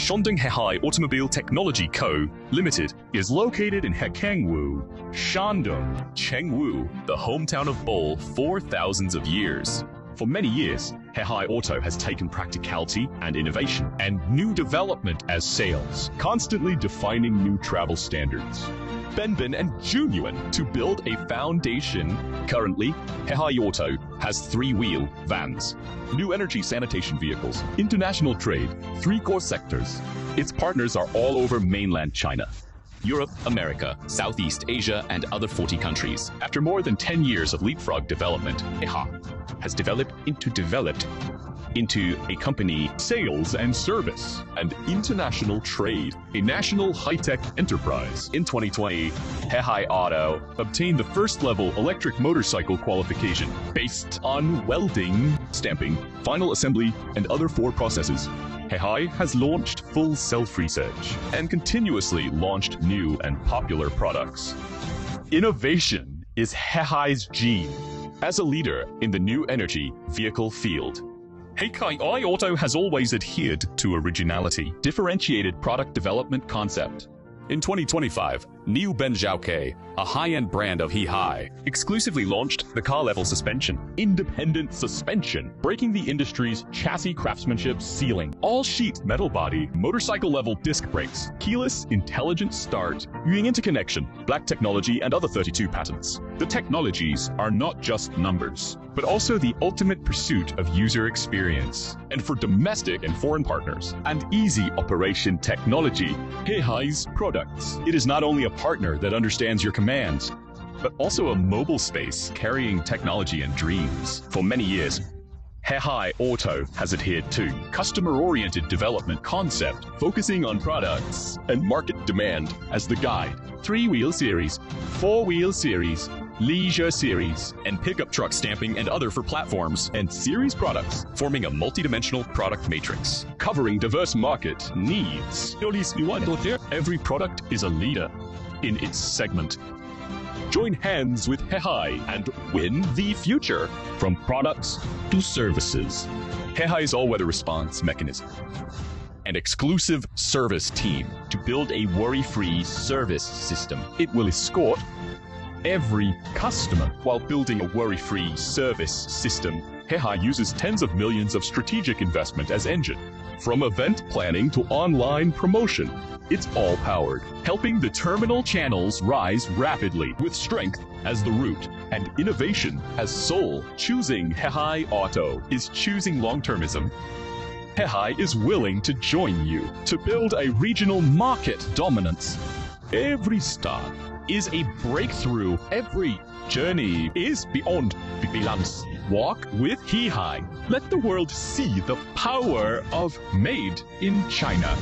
SHANDONG Hehai Automobile Technology Co., Limited is located in Hekangwu, Shandong, Chengwu, the hometown of Bol for thousands of years. For many years, Hehai Auto has taken practicality and innovation and new development as sales, constantly defining new travel standards. Benbin and Junyuan to build a foundation. Currently, Hehai Auto has 3-wheel vans, new energy sanitation vehicles, international trade, 3 core sectors. Its partners are all over mainland China, Europe, America, Southeast Asia, and other 40 countries. After more than 10 years of leapfrog development, Hehai has developed into a company, sales and service, and international trade, a national high-tech enterprise. In 2020, Hehai Auto obtained the first-level electric motorcycle qualification based on welding, stamping, final assembly, and other 4 processes. Hehai has launched full self-research and continuously launched new and popular products. Innovation is Hehai's gene as a leader in the new energy vehicle field. Hehai Auto has always adhered to originality, differentiated product development concept. In 2025, New Benjiaoke, a high-end brand of Hehai, exclusively launched the car-level suspension, independent suspension, breaking the industry's chassis craftsmanship ceiling. All-sheet metal body, motorcycle-level disc brakes, keyless intelligent start, Yuying interconnection, black technology, and other 32 patents. The technologies are not just numbers, but also the ultimate pursuit of user experience. And for domestic and foreign partners, and easy operation technology, Hehai's products. It is not only a partner that understands your commands, but also a mobile space carrying technology and dreams. For many years, Hehai Auto has adhered to customer-oriented development concept, focusing on products and market demand as the guide. 3-wheel series, 4-wheel series, leisure series, and pickup truck stamping and other for platforms and series products, forming a multidimensional product matrix, covering diverse market needs. Every product is a leader in its segment. Join hands with Hehai and win the future, from products to services. Hehai's all-weather response mechanism, an exclusive service team to build a worry-free service system. It will escort every customer while building a worry-free service system. Hehai uses tens of millions of strategic investment as engine. From event planning to online promotion, it's all powered, helping the terminal channels rise rapidly with strength as the root and innovation as soul. Choosing Hehai Auto is choosing long-termism. Hehai is willing to join you to build a regional market dominance. Every start is a breakthrough. Every journey is beyond balance. Walk with Hehai. Let the world see the power of Made in China.